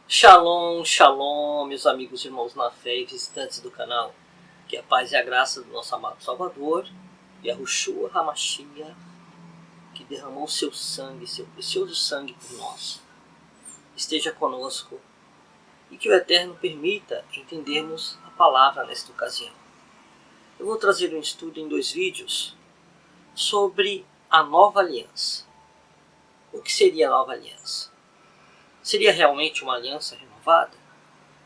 Shalom, shalom, meus amigos e irmãos na fé e visitantes do canal. Que a paz e a graça do nosso amado Salvador, Yahushua HaMashiach, que derramou seu sangue, seu precioso sangue por nós, esteja conosco e que o Eterno permita entendermos a palavra nesta ocasião. Eu vou trazer um estudo em 2 vídeos sobre a nova aliança. O que seria a nova aliança? Seria realmente uma aliança renovada?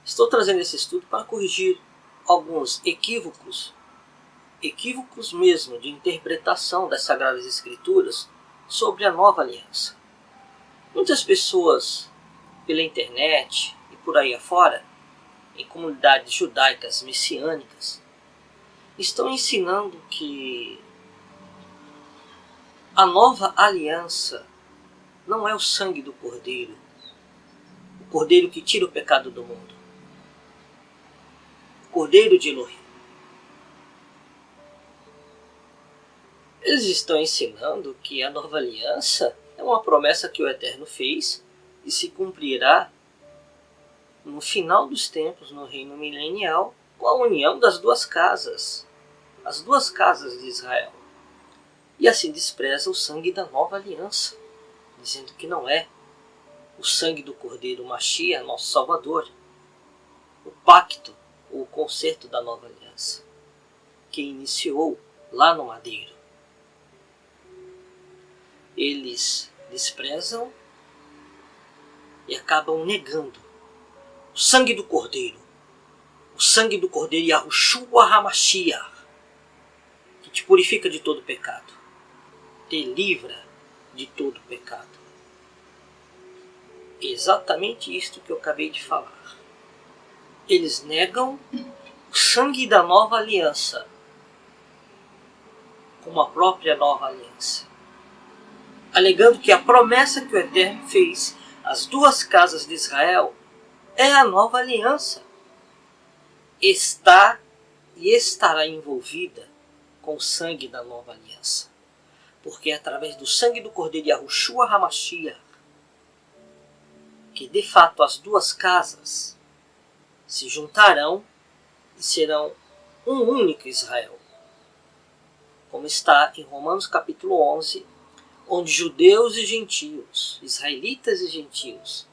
Estou trazendo esse estudo para corrigir alguns equívocos mesmo de interpretação das Sagradas Escrituras sobre a nova aliança. Muitas pessoas pela internet e por aí afora, em comunidades judaicas messiânicas, estão ensinando que a nova aliança não é o sangue do Cordeiro, o Cordeiro que tira o pecado do mundo, o Cordeiro de Elohim. Eles estão ensinando que a nova aliança é uma promessa que o Eterno fez e se cumprirá no final dos tempos, no reino milenial, com a união das duas casas, as duas casas de Israel. E assim despreza o sangue da nova aliança, dizendo que não é o sangue do Cordeiro Mashiach, nosso Salvador, o pacto, o concerto da nova aliança, que iniciou lá no madeiro. Eles desprezam e acabam negando o sangue do Cordeiro Yahushua HaMashiach, que te purifica de todo pecado, te livra de todo pecado. Exatamente isto que eu acabei de falar. Eles negam o sangue da nova aliança, como a própria nova aliança, alegando que a promessa que o Eterno fez às duas casas de Israel é a nova aliança. Está e estará envolvida com o sangue da nova aliança, porque é através do sangue do Cordeiro Yahushua HaMashiach que de fato as duas casas se juntarão e serão um único Israel, como está em Romanos capítulo 11, onde judeus e gentios, israelitas e gentios,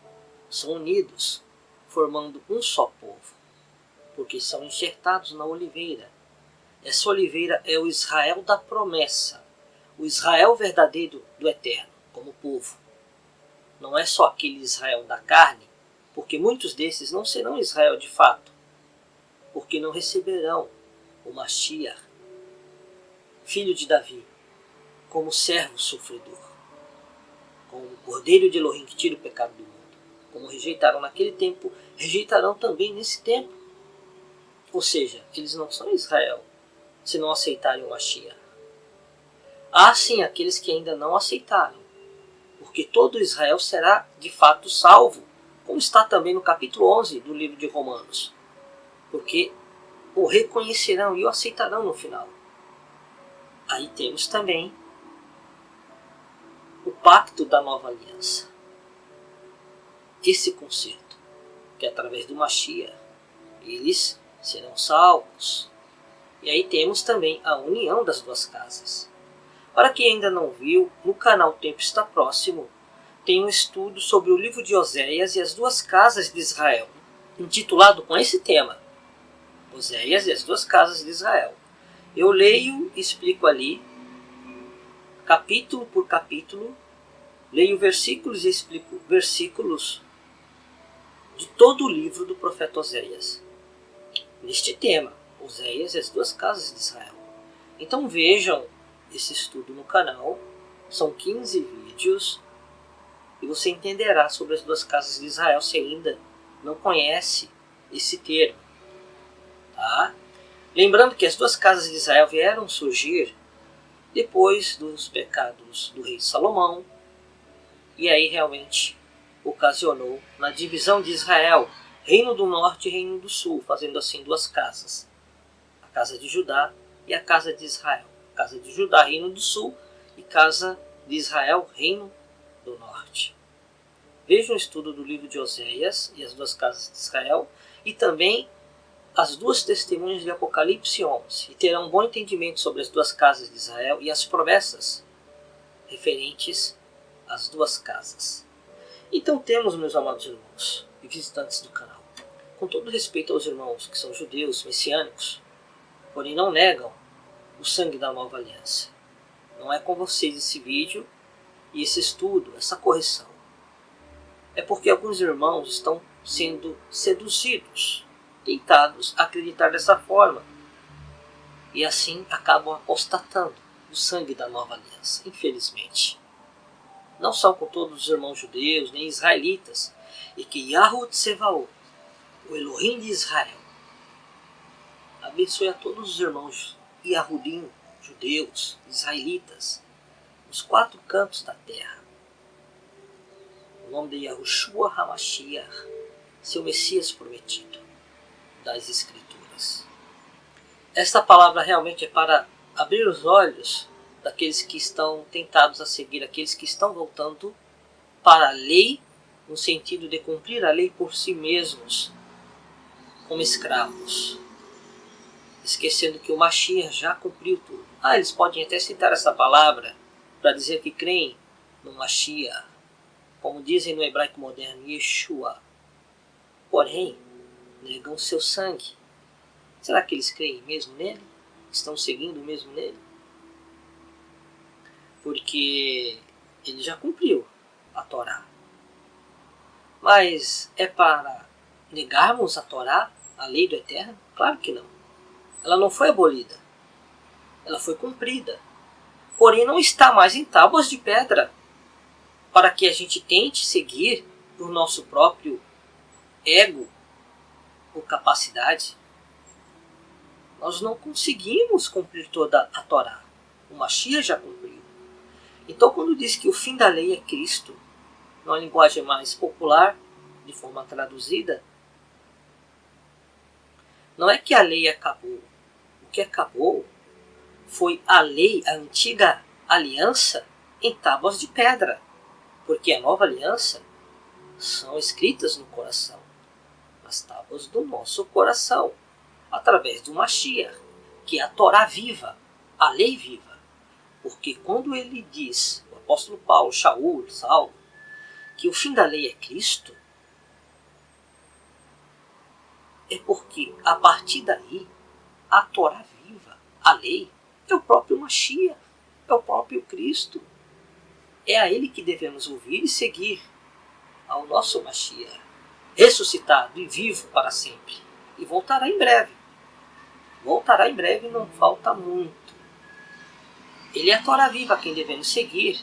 são unidos, formando um só povo, porque são enxertados na oliveira. Essa oliveira é o Israel da promessa, o Israel verdadeiro do Eterno, como povo. Não é só aquele Israel da carne, porque muitos desses não serão Israel de fato, porque não receberão o Mashiach, filho de Davi, como servo sofredor, como o Cordeiro de Elohim que tira o pecado do mundo. Como rejeitaram naquele tempo, rejeitarão também nesse tempo. Ou seja, eles não são Israel se não aceitarem o Mashiach. Há sim aqueles que ainda não aceitaram, porque todo Israel será de fato salvo, como está também no capítulo 11 do livro de Romanos, porque o reconhecerão e o aceitarão no final. Aí temos também o pacto da nova aliança, esse concerto, que através do Mashiach eles serão salvos. E aí temos também a união das duas casas. Para quem ainda não viu, no canal Tempo Está Próximo, tem um estudo sobre o livro de Oséias e as duas casas de Israel, intitulado com esse tema, Oséias e as duas casas de Israel. Eu leio e explico ali, capítulo por capítulo, leio versículos e explico versículos de todo o livro do profeta Oséias, neste tema, Oséias e as duas casas de Israel. Então vejam esse estudo no canal, são 15 vídeos, e você entenderá sobre as duas casas de Israel se ainda não conhece esse termo. Tá? Lembrando que as duas casas de Israel vieram surgir depois dos pecados do rei Salomão, e aí realmente ocasionou na divisão de Israel, reino do norte e reino do sul, fazendo assim duas casas, a casa de Judá e a casa de Israel. Casa de Judá, reino do sul, e casa de Israel, reino do norte. Vejam o estudo do livro de Oséias e as duas casas de Israel, e também as duas testemunhas de Apocalipse 11, e terão um bom entendimento sobre as duas casas de Israel e as promessas referentes às duas casas. Então temos, meus amados irmãos e visitantes do canal, com todo respeito aos irmãos que são judeus, messiânicos, porém não negam o sangue da nova aliança. Não é com vocês esse vídeo e esse estudo, essa correção. É porque alguns irmãos estão sendo seduzidos, tentados a acreditar dessa forma, e assim acabam apostatando o sangue da nova aliança, infelizmente. Não são com todos os irmãos judeus, nem israelitas, e que Yahweh Tsevaot, o Elohim de Israel, abençoe a todos os irmãos Yahudim, judeus, israelitas, nos 4 cantos da terra. O nome de Yahushua HaMashiach, seu Messias prometido das Escrituras. Esta palavra realmente é para abrir os olhos daqueles que estão tentados a seguir, aqueles que estão voltando para a lei, no sentido de cumprir a lei por si mesmos, como escravos, esquecendo que o Mashiach já cumpriu tudo. Eles podem até citar essa palavra para dizer que creem no Mashiach, como dizem no hebraico moderno, Yeshua. Porém, negam seu sangue. Será que eles creem mesmo nele? Estão seguindo mesmo nele? Porque ele já cumpriu a Torá. Mas é para negarmos a Torá, a lei do Eterno? Claro que não. Ela não foi abolida. Ela foi cumprida. Porém, não está mais em tábuas de pedra para que a gente tente seguir por nosso próprio ego ou capacidade. Nós não conseguimos cumprir toda a Torá. O Mashiach já cumpriu. Então, quando diz que o fim da lei é Cristo, numa linguagem mais popular, de forma traduzida, não é que a lei acabou. O que acabou foi a lei, a antiga aliança, em tábuas de pedra. Porque a nova aliança são escritas no coração, nas tábuas do nosso coração, através do Mashiach, que é a Torá viva, a lei viva. Porque quando ele diz, o apóstolo Paulo, Shaul, Saulo, que o fim da lei é Cristo, é porque a partir daí, a Torá viva, a lei, é o próprio Mashiach, é o próprio Cristo. É a ele que devemos ouvir e seguir, ao nosso Mashiach, ressuscitado e vivo para sempre. E voltará em breve. Voltará em breve, não falta muito. Ele é a Torá viva a quem devemos seguir,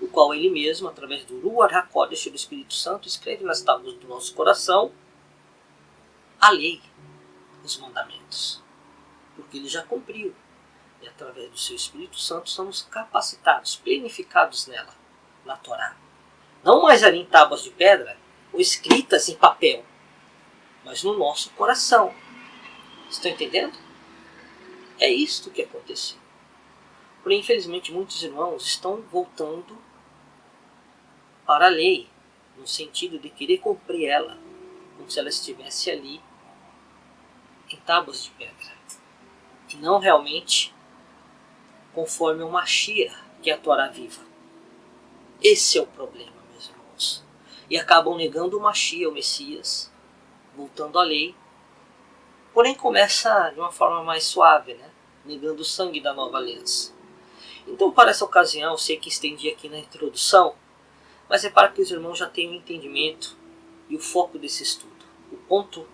o qual ele mesmo, através do Ruach HaKodesh do Espírito Santo, escreve nas tábuas do nosso coração a lei, os mandamentos. Porque ele já cumpriu. E através do seu Espírito Santo somos capacitados, plenificados nela, na Torá. Não mais ali em tábuas de pedra ou escritas em papel, mas no nosso coração. Estão entendendo? É isto que aconteceu. Porém, infelizmente, muitos irmãos estão voltando para a lei, no sentido de querer cumprir ela, como se ela estivesse ali em tábuas de pedra. E não realmente conforme o Mashiach, que é a Torá viva. Esse é o problema, meus irmãos. E acabam negando o Mashiach, o Messias, voltando à lei. Porém começa de uma forma mais suave, né? Negando o sangue da nova aliança. Então, para essa ocasião, eu sei que estendi aqui na introdução, mas é para que os irmãos já tenham o entendimento e o foco desse estudo, o ponto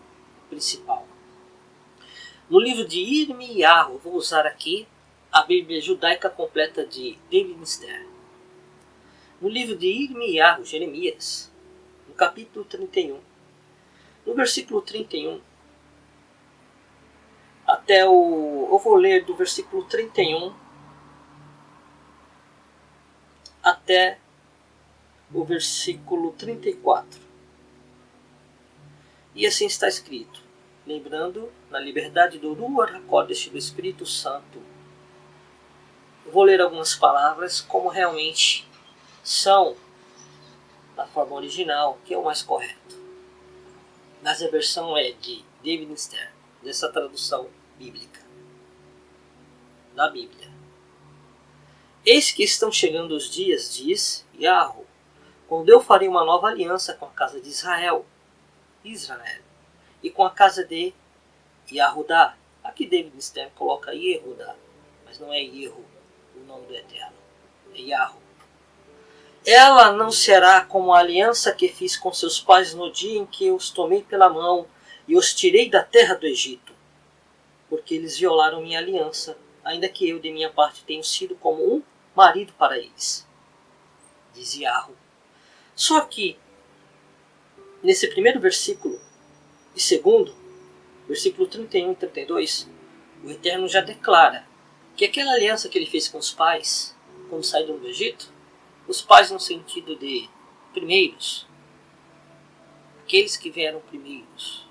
principal. No livro de Irmiyahu, vou usar aqui a Bíblia Judaica Completa de David Stern. No livro de Irmiyahu, Jeremias, no capítulo 31, no versículo 31, eu vou ler do versículo 31 até o versículo 34. E assim está escrito, lembrando, na liberdade do Ruach HaKodesh do Espírito Santo. Eu vou ler algumas palavras como realmente são na forma original, que é o mais correto. Mas a versão é de David Stern, dessa tradução bíblica, da Bíblia. Eis que estão chegando os dias, diz Yahweh, quando eu farei uma nova aliança com a casa de Israel, e com a casa de Yahudá. Aqui David Stern coloca Yehudá, mas não é Yehu, o nome do Eterno, é Yahweh. Ela não será como a aliança que fiz com seus pais no dia em que eu os tomei pela mão e os tirei da terra do Egito, porque eles violaram minha aliança, ainda que eu de minha parte tenho sido como um marido para eles, diz Yahweh. Só que, nesse primeiro versículo e segundo, versículo 31 e 32, o Eterno já declara que aquela aliança que ele fez com os pais, quando saíram do Egito, os pais no sentido de primeiros, aqueles que vieram primeiros,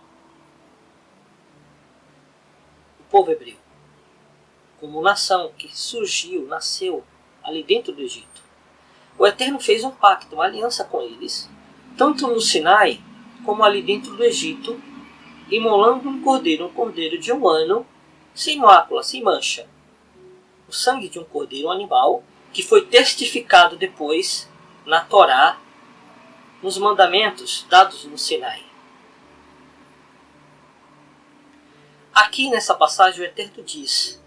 o povo hebreu, como nação que surgiu, nasceu ali dentro do Egito. O Eterno fez um pacto, uma aliança com eles, tanto no Sinai como ali dentro do Egito, imolando um cordeiro de 1 ano, sem mácula, sem mancha. O sangue de um cordeiro, um animal, que foi testificado depois na Torá, nos mandamentos dados no Sinai. Aqui nessa passagem o Eterno diz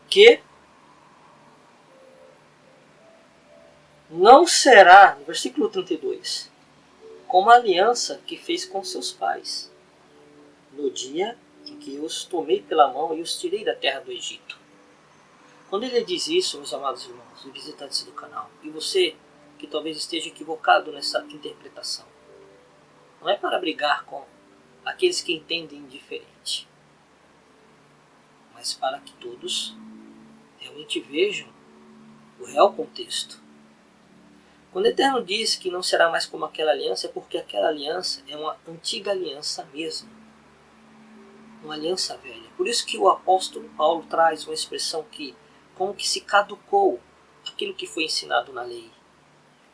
que não será, no versículo 32, como a aliança que fez com seus pais, no dia em que eu os tomei pela mão e os tirei da terra do Egito. Quando ele diz isso, meus amados irmãos e visitantes do canal, e você que talvez esteja equivocado nessa interpretação, não é para brigar com aqueles que entendem diferente, mas para que todos realmente vejam o real contexto. Quando o Eterno diz que não será mais como aquela aliança, é porque aquela aliança é uma antiga aliança mesmo. Uma aliança velha. Por isso que o apóstolo Paulo traz uma expressão que, como que se caducou aquilo que foi ensinado na lei.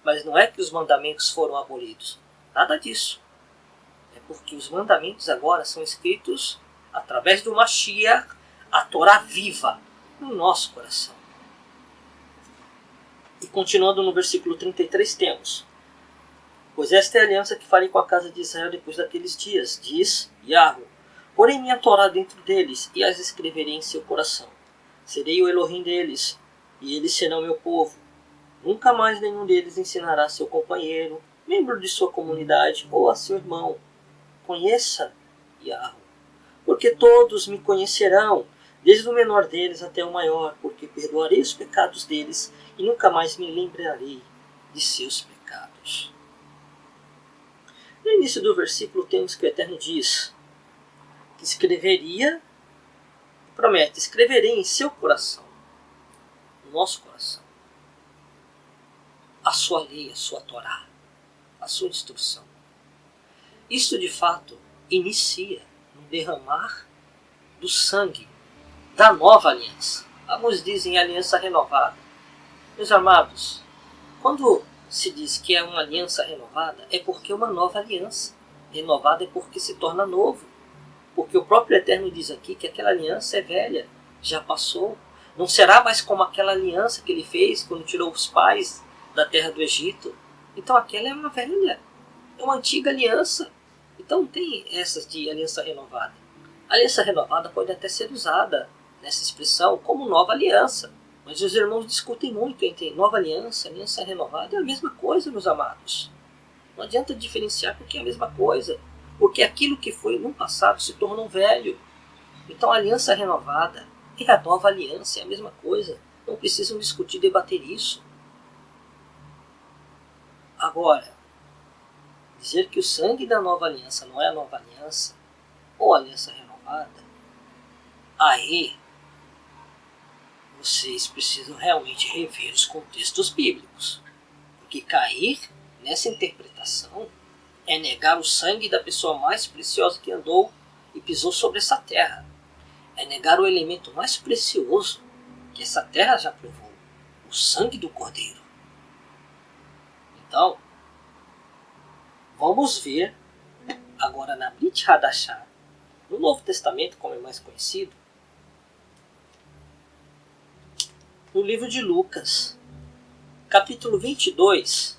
Mas não é que os mandamentos foram abolidos. Nada disso. É porque os mandamentos agora são escritos através do Mashiach, a Torá viva, no nosso coração. E continuando no versículo 33 temos: pois esta é a aliança que farei com a casa de Israel depois daqueles dias, diz Yahweh. Porei minha Torá dentro deles e as escreverei em seu coração. Serei o Elohim deles, e eles serão meu povo. Nunca mais nenhum deles ensinará a seu companheiro, membro de sua comunidade, ou a seu irmão: conheça Yahweh. Porque todos me conhecerão, desde o menor deles até o maior, porque perdoarei os pecados deles e nunca mais me lembrarei de seus pecados. No início do versículo temos que o Eterno diz que escreveria, promete, escreverei em seu coração, no nosso coração, a sua lei, a sua Torá, a sua instrução. Isto de fato inicia no derramar do sangue da nova aliança. Alguns dizem aliança renovada. Meus amados, quando se diz que é uma aliança renovada, é porque é uma nova aliança. Renovada é porque se torna novo. Porque o próprio Eterno diz aqui que aquela aliança é velha, já passou. Não será mais como aquela aliança que ele fez quando tirou os pais da terra do Egito. Então aquela é uma velha, é uma antiga aliança. Então não tem essas de aliança renovada. A aliança renovada pode até ser usada nessa expressão como nova aliança. Mas os irmãos discutem muito entre nova aliança e aliança renovada. É a mesma coisa, meus amados. Não adianta diferenciar porque é a mesma coisa. Porque aquilo que foi no passado se tornou velho. Então a aliança renovada e a nova aliança é a mesma coisa. Não precisam discutir, debater isso. Agora, dizer que o sangue da nova aliança não é a nova aliança, ou a aliança renovada, aí vocês precisam realmente rever os contextos bíblicos. Porque cair nessa interpretação é negar o sangue da pessoa mais preciosa que andou e pisou sobre essa terra. É negar o elemento mais precioso que essa terra já provou, o sangue do Cordeiro. Então, vamos ver agora na Brit Hadashah, no Novo Testamento, como é mais conhecido, no livro de Lucas, capítulo 22,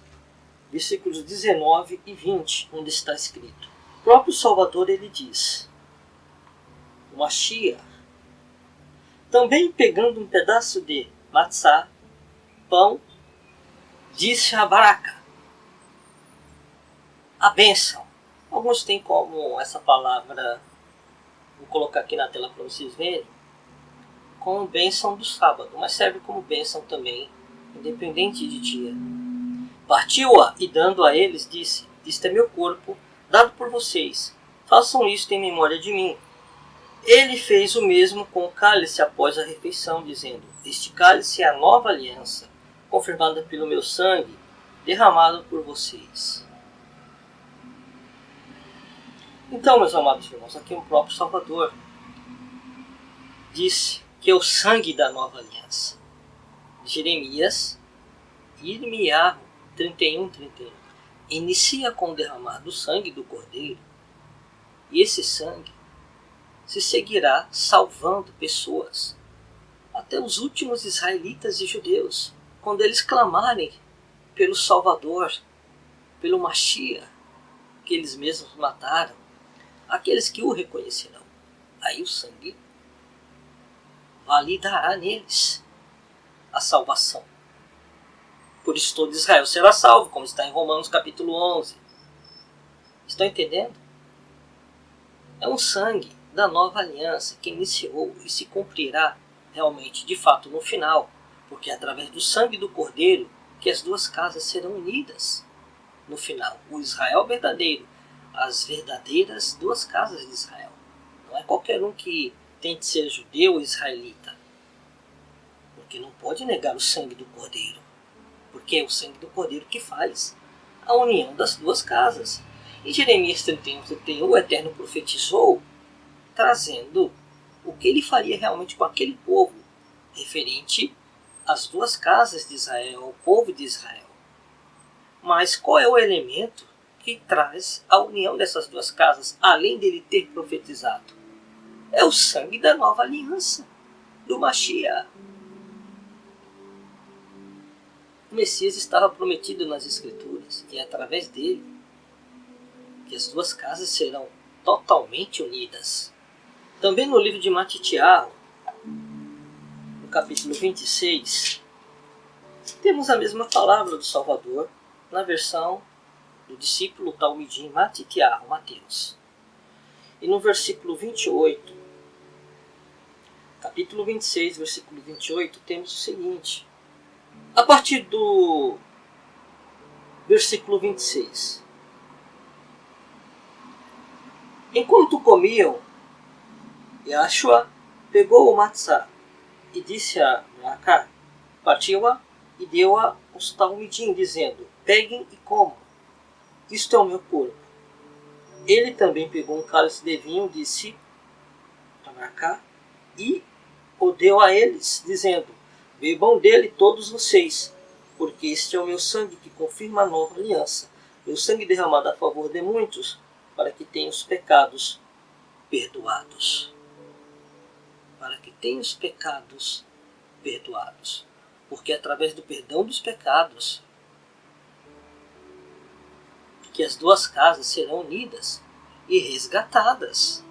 versículos 19 e 20, onde está escrito: o próprio Salvador, ele diz, o Mashiach, também pegando um pedaço de matzá, pão, disse a Baraka, a bênção. Alguns têm como essa palavra, vou colocar aqui na tela para vocês verem, como bênção do sábado, mas serve como bênção também, independente de dia. Partiu-a e dando a eles, disse: isto é meu corpo, dado por vocês, façam isto em memória de mim. Ele fez o mesmo com o cálice após a refeição, dizendo: este cálice é a nova aliança, confirmada pelo meu sangue, derramado por vocês. Então, meus amados irmãos, aqui o próprio Salvador disse que é o sangue da nova aliança. Jeremias, Irmiyahu 31:31, inicia com o derramar do sangue do Cordeiro, e esse sangue se seguirá salvando pessoas, até os últimos israelitas e judeus, quando eles clamarem pelo Salvador, pelo Mashiach, que eles mesmos mataram, aqueles que o reconhecerão. Aí o sangue validará neles a salvação. Por isso todo Israel será salvo, como está em Romanos capítulo 11. Estão entendendo? É um sangue da nova aliança que iniciou e se cumprirá realmente, de fato, no final, porque é através do sangue do Cordeiro que as duas casas serão unidas no final. O Israel verdadeiro, as verdadeiras duas casas de Israel. Não é qualquer um que tente ser judeu ou israelita, porque não pode negar o sangue do Cordeiro, porque é o sangue do Cordeiro que faz a união das duas casas. Em Jeremias 31:31, o Eterno profetizou, trazendo o que ele faria realmente com aquele povo, referente às duas casas de Israel, ao povo de Israel. Mas qual é o elemento que traz a união dessas duas casas, além dele ter profetizado? É o sangue da nova aliança, do Mashiach. O Messias estava prometido nas Escrituras, e é através dele que as duas casas serão totalmente unidas. Também no livro de Matitiahu, no capítulo 26, temos a mesma palavra do Salvador, na versão do discípulo Talmidim Matitiahu, Mateus. E no versículo 28, capítulo 26, versículo 28, temos o seguinte: a partir do versículo 26. Enquanto comiam, Yahshua pegou o matzá e disse a Maracá, partiu-a e deu-a aos Talmidim, dizendo: peguem e comam, isto é o meu corpo. Ele também pegou um cálice de vinho, disse a Maracá, e o deu a eles, dizendo: bebam dele todos vocês, porque este é o meu sangue que confirma a nova aliança, meu sangue derramado a favor de muitos, para que tenham os pecados perdoados. Para que tenham os pecados perdoados. Porque é através do perdão dos pecados que as duas casas serão unidas e resgatadas.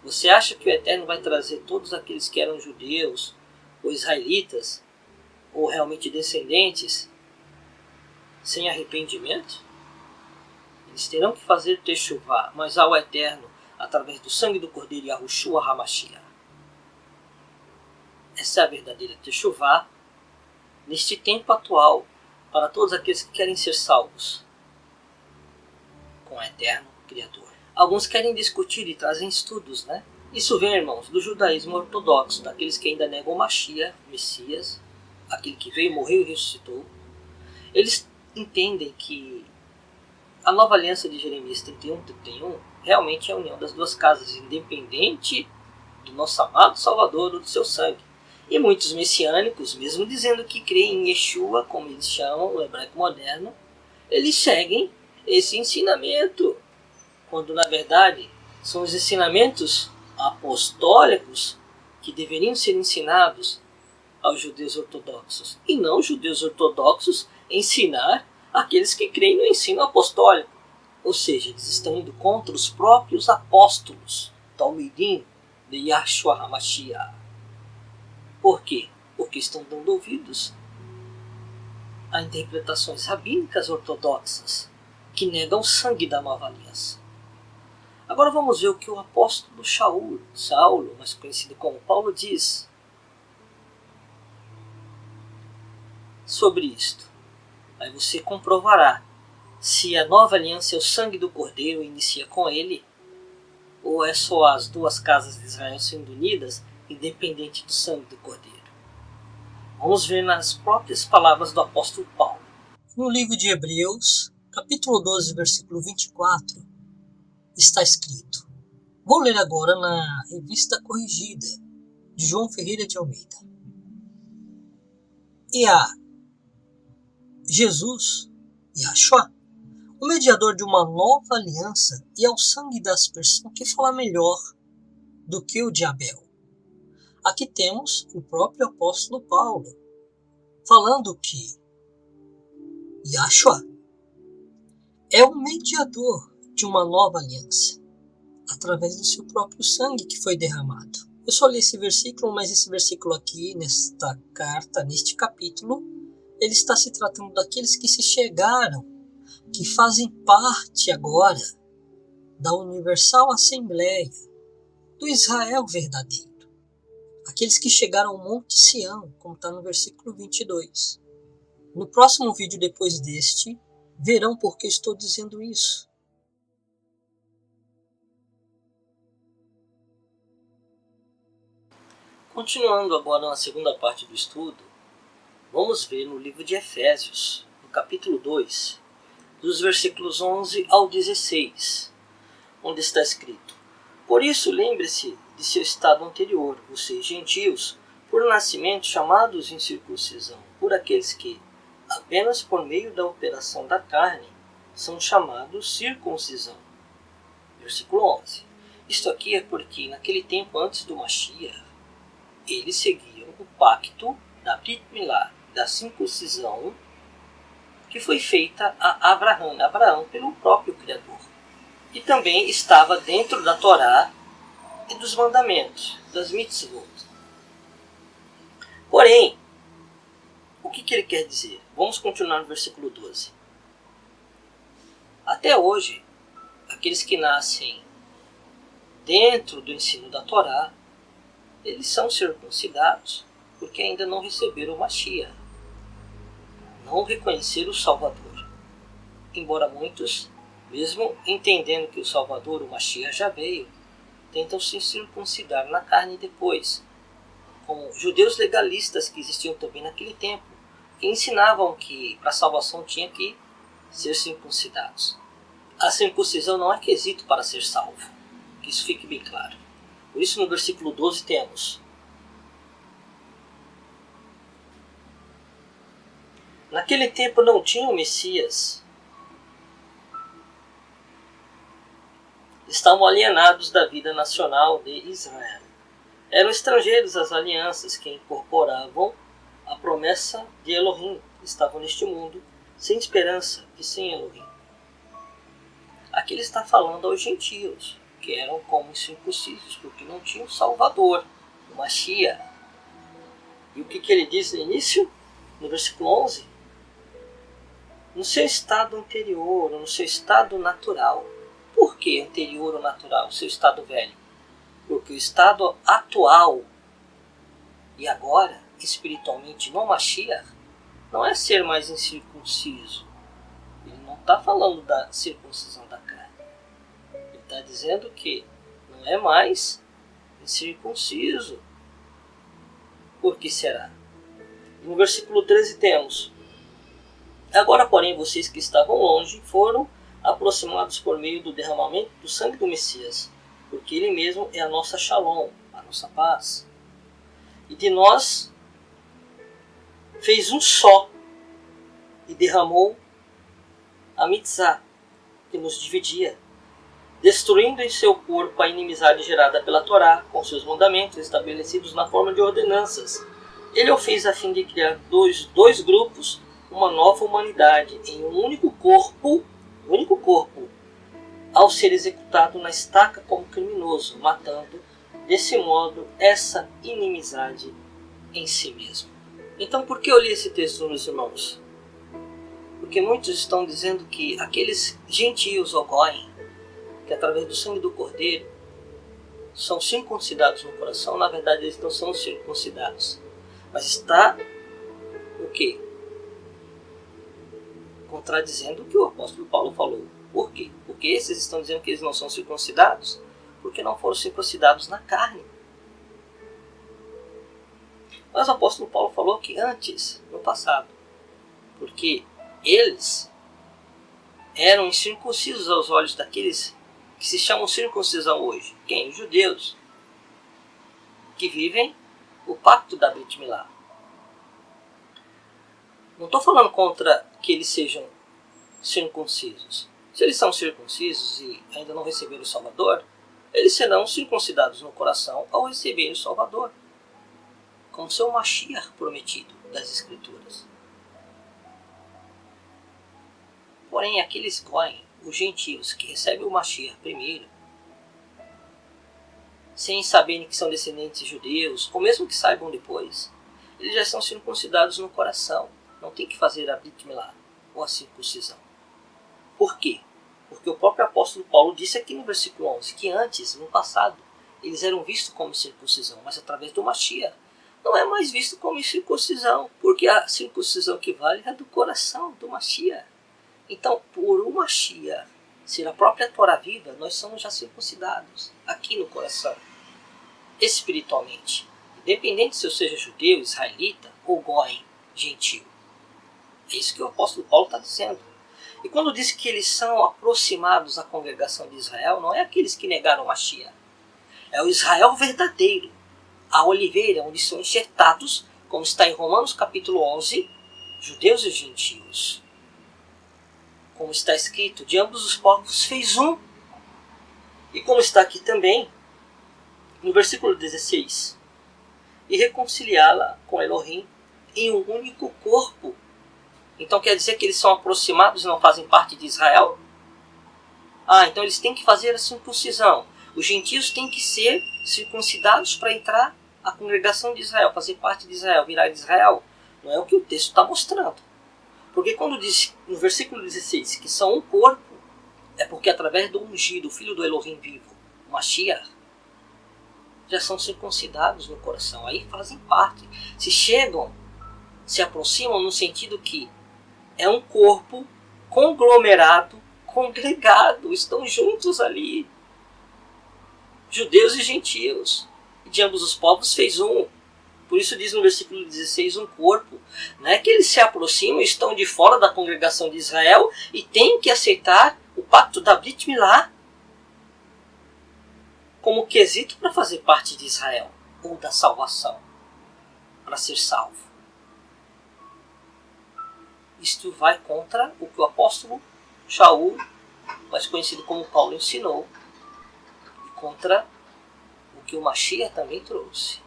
Você acha que o Eterno vai trazer todos aqueles que eram judeus, ou israelitas, ou realmente descendentes, sem arrependimento? Eles terão que fazer techuvá, mas ao Eterno, através do sangue do Cordeiro Yahushua HaMashiach. Essa é a verdadeira techuvá neste tempo atual, para todos aqueles que querem ser salvos com o Eterno Criador. Alguns querem discutir e trazem estudos, né? Isso vem, irmãos, do judaísmo ortodoxo, daqueles que ainda negam o Mashiach, Messias, aquele que veio, morreu e ressuscitou. Eles entendem que a nova aliança de Jeremias 31:31 realmente é a união das duas casas, independente do nosso amado Salvador ou do seu sangue. E muitos messiânicos, mesmo dizendo que creem em Yeshua, como eles chamam o hebraico moderno, eles seguem esse ensinamento, quando na verdade são os ensinamentos apostólicos que deveriam ser ensinados aos judeus ortodoxos, e não os judeus ortodoxos ensinar aqueles que creem no ensino apostólico. Ou seja, eles estão indo contra os próprios apóstolos, Talmidim de Yahshua HaMashiach. Por quê? Porque estão dando ouvidos a interpretações rabínicas ortodoxas que negam o sangue da nova aliança. Agora vamos ver o que o apóstolo Saulo, mais conhecido como Paulo, diz sobre isto. Aí você comprovará se a nova aliança é o sangue do Cordeiro e inicia com ele, ou é só as duas casas de Israel sendo unidas, independente do sangue do Cordeiro. Vamos ver nas próprias palavras do apóstolo Paulo. No livro de Hebreus, capítulo 12, versículo 24, está escrito. Vou ler agora na Revista Corrigida, de João Ferreira de Almeida. E a Jesus, Yahshua, o mediador de uma nova aliança, e ao sangue da aspersão que fala melhor do que o de Abel. Aqui temos o próprio apóstolo Paulo, falando que Yahshua é o mediador de uma nova aliança, através do seu próprio sangue que foi derramado. Eu só li esse versículo, mas esse versículo aqui, nesta carta, neste capítulo, ele está se tratando daqueles que se chegaram, que fazem parte agora da Universal Assembleia, do Israel verdadeiro. Aqueles que chegaram ao Monte Sião, como está no versículo 22. No próximo vídeo depois deste, verão por que estou dizendo isso. Continuando agora na segunda parte do estudo, vamos ver no livro de Efésios, no capítulo 2, dos versículos 11 ao 16, onde está escrito: Por isso lembre-se de seu estado anterior, vocês gentios, por nascimento chamados em circuncisão, por aqueles que, apenas por meio da operação da carne, são chamados circuncisão. Versículo 11. Isto aqui é porque, naquele tempo antes do Mashiach, eles seguiam o pacto da Brit Milá, da circuncisão, que foi feita a Abraão pelo próprio Criador. E também estava dentro da Torá e dos mandamentos, das mitzvot. Porém, o que ele quer dizer? Vamos continuar no versículo 12. Até hoje, aqueles que nascem dentro do ensino da Torá, eles são circuncidados, porque ainda não receberam o Mashiach, não reconheceram o Salvador. Embora muitos, mesmo entendendo que o Salvador, o Mashiach, já veio, tentam se circuncidar na carne depois, como judeus legalistas que existiam também naquele tempo, que ensinavam que para a salvação tinha que ser circuncidados. A circuncisão não é quesito para ser salvo, que isso fique bem claro. Por isso no versículo 12 temos: Naquele tempo não tinha o Messias, estavam alienados da vida nacional de Israel. Eram estrangeiros às alianças que incorporavam a promessa de Elohim. Estavam neste mundo sem esperança e sem Elohim. Aqui ele está falando aos gentios, que eram como os circuncisos, porque não tinham Salvador, o Mashiach. E o que ele diz no início, no versículo 11? No seu estado anterior, no seu estado natural. Por que anterior ou natural? O seu estado velho? Porque o estado atual e agora, espiritualmente, no Mashiach, não é ser mais incircunciso. Ele não está falando da circuncisão da carne. Ele está dizendo que não é mais incircunciso. Por que será? No versículo 13 temos: Agora, porém, vocês que estavam longe foram aproximados por meio do derramamento do sangue do Messias, porque ele mesmo é a nossa shalom, a nossa paz. e de nós fez um só e derramou a mitzvah que nos dividia, destruindo em seu corpo a inimizade gerada pela Torá, com seus mandamentos estabelecidos na forma de ordenanças. Ele o fez a fim de criar dois grupos, uma nova humanidade, em um único corpo, ao ser executado na estaca como criminoso, matando, desse modo, essa inimizade em si mesmo. Então, por que eu li esse texto, meus irmãos? Porque muitos estão dizendo que aqueles gentios, ou goim, que através do sangue do Cordeiro são circuncidados no coração, na verdade eles não são circuncidados. Mas está o quê? Contradizendo o que o apóstolo Paulo falou. Por quê? Porque esses estão dizendo que eles não são circuncidados porque não foram circuncidados na carne. Mas o apóstolo Paulo falou que antes, no passado, porque eles eram incircuncisos aos olhos daqueles que se chamam circuncisão hoje. Quem? Os judeus, que vivem o pacto da Brit Milá. Não estou falando contra que eles sejam circuncisos. Se eles são circuncisos e ainda não receberam o Salvador, eles serão circuncidados no coração ao receberem o Salvador, como seu Mashiach prometido das Escrituras. Porém, aqueles goim, os gentios que recebem o Mashiach primeiro, sem saberem que são descendentes de judeus, ou mesmo que saibam depois, eles já são circuncidados no coração. Não tem que fazer a Brit Milá, ou a circuncisão. Por quê? Porque o próprio apóstolo Paulo disse aqui no versículo 11, que antes, no passado, eles eram vistos como circuncisão, mas através do Mashiach não é mais visto como circuncisão, porque a circuncisão que vale é do coração, do Mashiach. Então, por o Mashiach ser a própria Torá viva, nós somos já circuncidados aqui no coração, espiritualmente, independente se eu seja judeu, israelita ou goim, gentil. É isso que o apóstolo Paulo está dizendo. E quando diz que eles são aproximados à congregação de Israel, não é aqueles que negaram o Mashiach. É o Israel verdadeiro, a oliveira, onde são enxertados, como está em Romanos capítulo 11, judeus e gentios. Como está escrito, de ambos os povos fez um. E como está aqui também, no versículo 16, e reconciliá-la com Elohim em um único corpo. Então quer dizer que eles são aproximados e não fazem parte de Israel? Então eles têm que fazer a circuncisão. Os gentios têm que ser circuncidados para entrar à congregação de Israel, fazer parte de Israel, virar de Israel. Não é o que o texto está mostrando. Porque quando diz no versículo 16 que são um corpo, é porque através do ungido, o filho do Elohim vivo, o Mashiach, já são circuncidados no coração. Aí fazem parte. Se chegam, se aproximam no sentido que é um corpo conglomerado, congregado, estão juntos ali. Judeus e gentios. E de ambos os povos fez um. Por isso diz no versículo 16, um corpo. Não é que eles se aproximam, estão de fora da congregação de Israel e têm que aceitar o pacto da Brit Milá como quesito para fazer parte de Israel, ou da salvação, para ser salvo. Isto vai contra o que o apóstolo Shaul, mais conhecido como Paulo, ensinou, e contra o que o Mashiach também trouxe.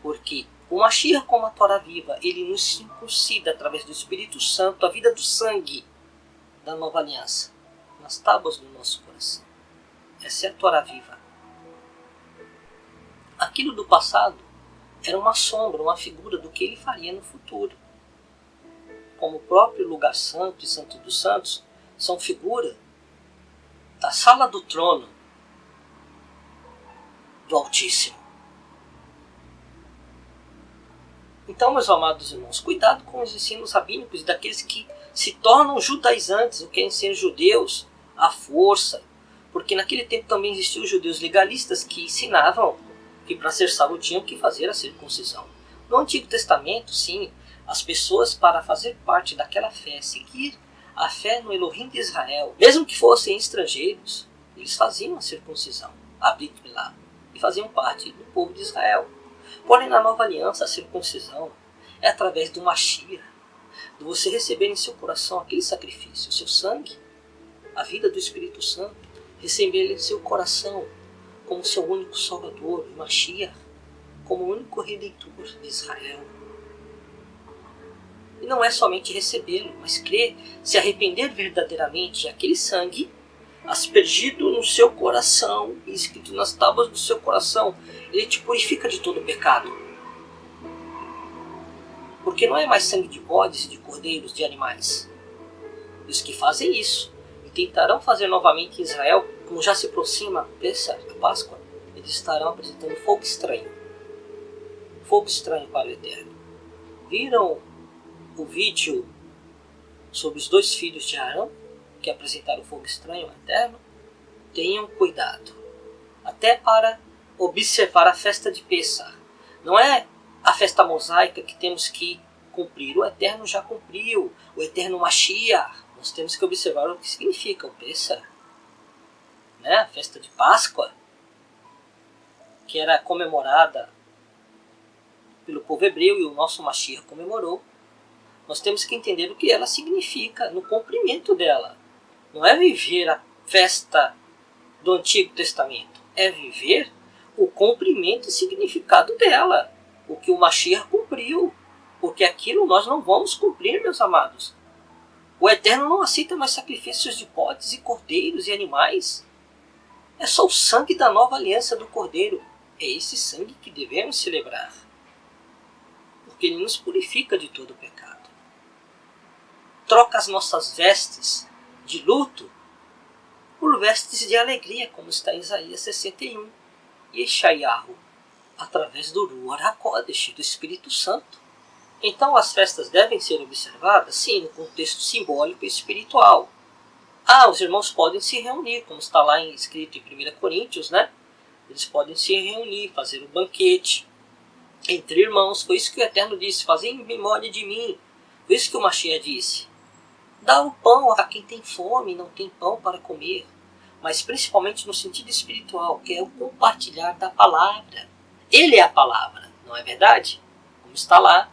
Porque o Mashiach, como a Torá viva, ele nos circuncida através do Espírito Santo, a vida do sangue da nova aliança, nas tábuas do nosso coração. Essa é a Torá viva. Aquilo do passado era uma sombra, uma figura do que ele faria no futuro. Como o próprio lugar santo e santo dos santos são figura da sala do trono do Altíssimo. Então, meus amados irmãos, cuidado com os ensinos rabínicos daqueles que se tornam judaizantes, ou querem ser judeus à força, porque naquele tempo também existiam os judeus legalistas que ensinavam que para ser salvo tinham que fazer a circuncisão. No Antigo Testamento, sim, as pessoas, para fazer parte daquela fé, seguir a fé no Elohim de Israel, mesmo que fossem estrangeiros, eles faziam a circuncisão, a Brit Milá, e faziam parte do povo de Israel. Porém, na nova aliança, a circuncisão é através do Mashiach, de você receber em seu coração aquele sacrifício, o seu sangue, a vida do Espírito Santo, receber ele em seu coração como seu único Salvador, o Mashiach, como o único Redentor de Israel. E não é somente recebê-lo, mas crer, se arrepender verdadeiramente, aquele sangue aspergido no seu coração, e escrito nas tábuas do seu coração, ele te purifica de todo o pecado. Porque não é mais sangue de bodes, de cordeiros, de animais. E os que fazem isso, e tentarão fazer novamente em Israel, como já se aproxima a Páscoa, eles estarão apresentando fogo estranho. Fogo estranho para o Eterno. Viram o vídeo sobre os 2 filhos de Arão, que apresentaram fogo estranho ao Eterno? Tenham cuidado, até para observar a festa de Pêssar. Não é a festa mosaica que temos que cumprir, o Eterno já cumpriu, o Eterno Mashiach. Nós temos que observar o que significa o Pêssar, né? A festa de Páscoa, que era comemorada pelo povo hebreu e o nosso Mashiach comemorou. Nós temos que entender o que ela significa no cumprimento dela. Não é viver a festa do Antigo Testamento, é viver o cumprimento e significado dela, o que o Mashiach cumpriu, porque aquilo nós não vamos cumprir, meus amados. O Eterno não aceita mais sacrifícios de bodes e cordeiros e animais. É só o sangue da nova aliança do Cordeiro. É esse sangue que devemos celebrar, porque ele nos purifica de todo o pecado. Troca as nossas vestes de luto por vestes de alegria, como está em Isaías 61. E Yeshayahu, através do Ruach HaKodesh, do Espírito Santo. Então as festas devem ser observadas, sim, no contexto simbólico e espiritual. Os irmãos podem se reunir, como está lá escrito em 1 Coríntios, né? Eles podem se reunir, fazer um banquete entre irmãos. Foi isso que o Eterno disse, fazer em memória de mim. Foi isso que o Mashiach disse. Dá o pão a quem tem fome e não tem pão para comer. Mas principalmente no sentido espiritual, que é o compartilhar da palavra. Ele é a palavra, não é verdade? Como está lá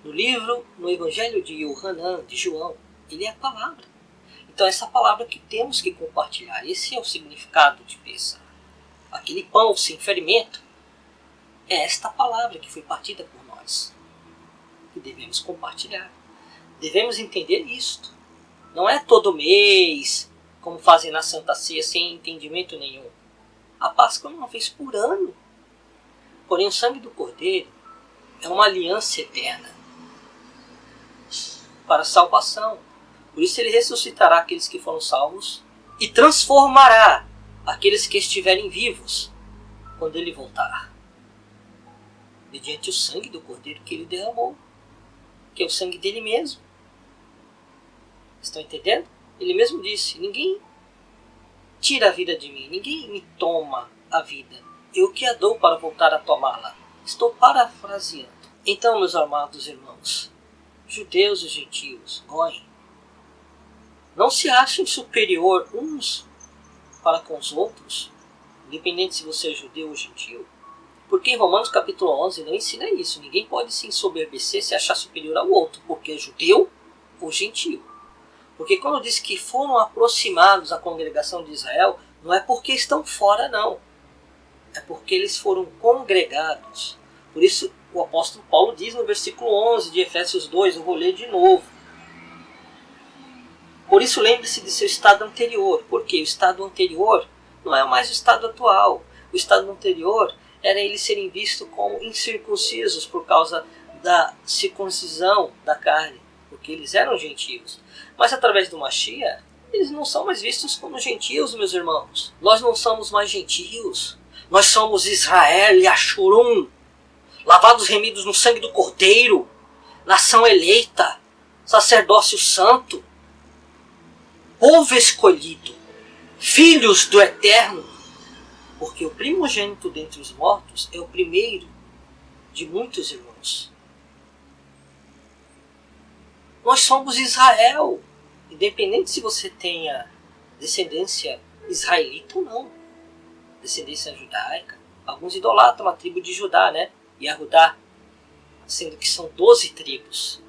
no livro, no Evangelho de Yohanan, de João, ele é a palavra. Então essa palavra que temos que compartilhar, esse é o significado de Pêssar. Aquele pão sem ferimento é esta palavra que foi partida por nós, que devemos compartilhar. Devemos entender isto. Não é todo mês, como fazem na Santa Ceia, sem entendimento nenhum. A Páscoa é uma vez por ano. Porém, o sangue do Cordeiro é uma aliança eterna para a salvação. Por isso ele ressuscitará aqueles que foram salvos e transformará aqueles que estiverem vivos quando ele voltar, mediante o sangue do Cordeiro que ele derramou, que é o sangue dele mesmo. Estão entendendo? Ele mesmo disse, ninguém tira a vida de mim, ninguém me toma a vida, eu que a dou para voltar a tomá-la. Estou parafraseando. Então, meus amados irmãos, judeus e gentios, Goim, não se achem superior uns para com os outros, independente se você é judeu ou gentio, porque em Romanos capítulo 11 não ensina isso. Ninguém pode se ensoberbecer, se achar superior ao outro, porque é judeu ou gentio. Porque quando diz que foram aproximados à congregação de Israel, não é porque estão fora, não. É porque eles foram congregados. Por isso o apóstolo Paulo diz no versículo 11 de Efésios 2, eu vou ler de novo. Por isso lembre-se de seu estado anterior. Porque o estado anterior não é mais o estado atual. O estado anterior era eles serem vistos como incircuncisos por causa da circuncisão da carne, porque eles eram gentios. Mas através do Mashiach, eles não são mais vistos como gentios, meus irmãos. Nós não somos mais gentios. Nós somos Israel e Ashurum, lavados remidos no sangue do Cordeiro, nação eleita, sacerdócio santo, povo escolhido, filhos do Eterno. Porque o primogênito dentre os mortos é o primeiro de muitos irmãos. Nós somos Israel, independente se você tenha descendência israelita ou não, descendência judaica, Alguns idolatram a tribo de Judá, né? Yahudá, sendo que são 12 tribos.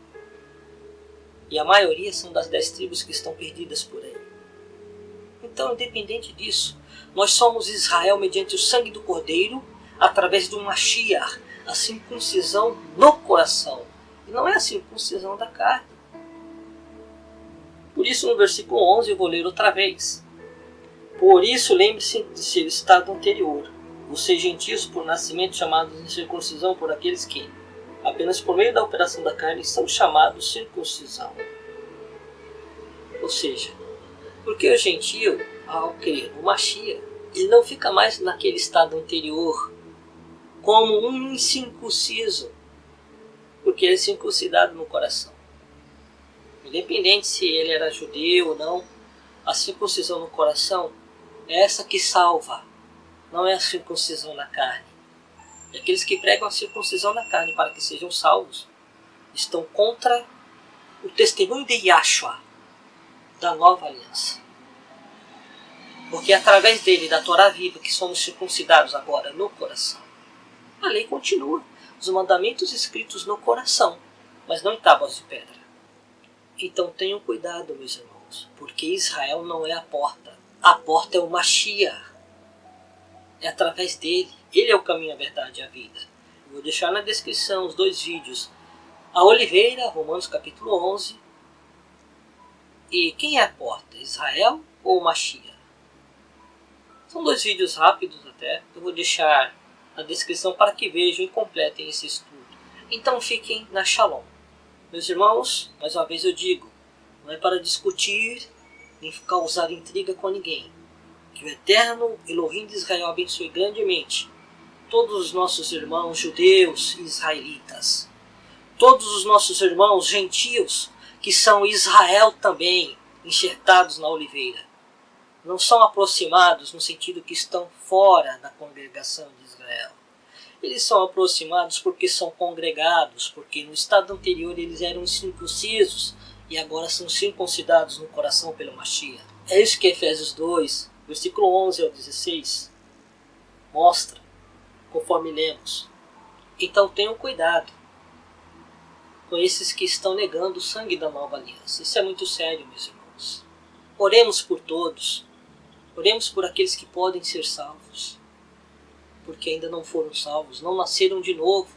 E a maioria são das 10 tribos que estão perdidas por aí. Então, independente disso, nós somos Israel mediante o sangue do Cordeiro, através do Mashiach, a circuncisão no coração. E não é a circuncisão da carne. Por isso, no versículo 11, eu vou ler outra vez. Por isso, lembre-se de seu estado anterior. Vocês gentios por nascimento chamados de circuncisão por aqueles que, apenas por meio da operação da carne, são chamados circuncisão. Ou seja, porque o gentio, ao crer no Mashiach, ele não fica mais naquele estado anterior, como um incircunciso, porque ele é circuncidado no coração. Independente se ele era judeu ou não, a circuncisão no coração é essa que salva, não é a circuncisão na carne. E aqueles que pregam a circuncisão na carne para que sejam salvos, estão contra o testemunho de Yahshua, da nova aliança. Porque é através dele, da Torá viva, que somos circuncidados agora no coração. A lei continua, os mandamentos escritos no coração, mas não em tábuas de pedra. Então tenham cuidado, meus irmãos, porque Israel não é a porta é o Mashiach. É através dele, ele é o caminho, a verdade e a vida. Eu vou deixar na descrição os 2 vídeos. A oliveira, Romanos capítulo 11. E quem é a porta? Israel ou Mashiach? São 2 vídeos rápidos até. Eu vou deixar na descrição para que vejam e completem esse estudo. Então fiquem na Shalom. Meus irmãos, mais uma vez eu digo, não é para discutir nem causar intriga com ninguém. Que o eterno Elohim de Israel abençoe grandemente todos os nossos irmãos judeus e israelitas. Todos os nossos irmãos gentios que são Israel também, enxertados na oliveira. Não são aproximados no sentido que estão fora da congregação de Israel. Eles são aproximados porque são congregados, porque no estado anterior eles eram circuncisos e agora são circuncidados no coração pelo Mashiach. É isso que Efésios 2, versículo 11 ao 16, mostra, conforme lemos. Então tenham cuidado com esses que estão negando o sangue da nova aliança. Isso é muito sério, meus irmãos. Oremos por todos. Oremos por aqueles que podem ser salvos, porque ainda não foram salvos, não nasceram de novo.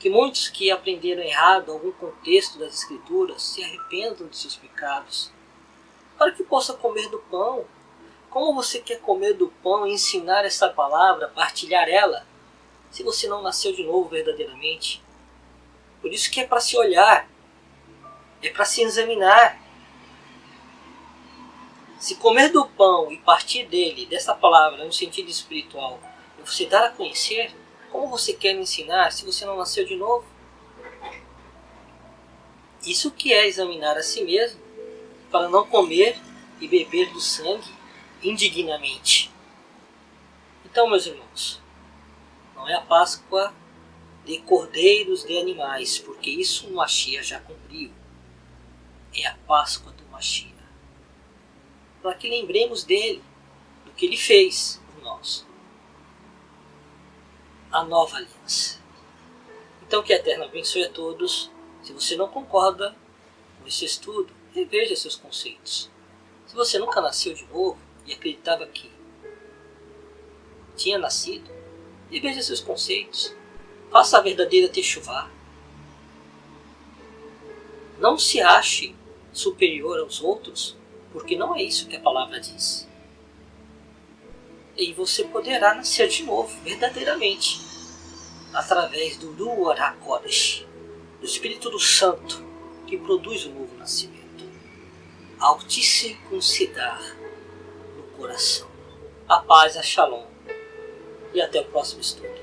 Que muitos que aprenderam errado algum contexto das Escrituras se arrependam de seus pecados, para que possa comer do pão. Como você quer comer do pão e ensinar essa palavra, partilhar ela, se você não nasceu de novo verdadeiramente? Por isso que é para se olhar, é para se examinar. Se comer do pão e partir dele, dessa palavra, no sentido espiritual, e você dar a conhecer, como você quer me ensinar se você não nasceu de novo? Isso que é examinar a si mesmo, para não comer e beber do sangue indignamente. Então, meus irmãos, não é a Páscoa de cordeiros de animais, porque isso o Mashiach já cumpriu. É a Páscoa do Mashiach. Para que lembremos dele, do que ele fez por nós. A nova aliança. Então que a Eterna abençoe a todos. Se você não concorda com esse estudo, reveja seus conceitos. Se você nunca nasceu de novo e acreditava que tinha nascido, reveja seus conceitos. Faça a verdadeira techuvá. Não se ache superior aos outros, porque não é isso que a palavra diz. E você poderá nascer de novo, verdadeiramente, através do Ruach HaKodesh, do Espírito do Santo, que produz o novo nascimento, ao te circuncidar no coração. A paz, a Shalom, e até o próximo estudo.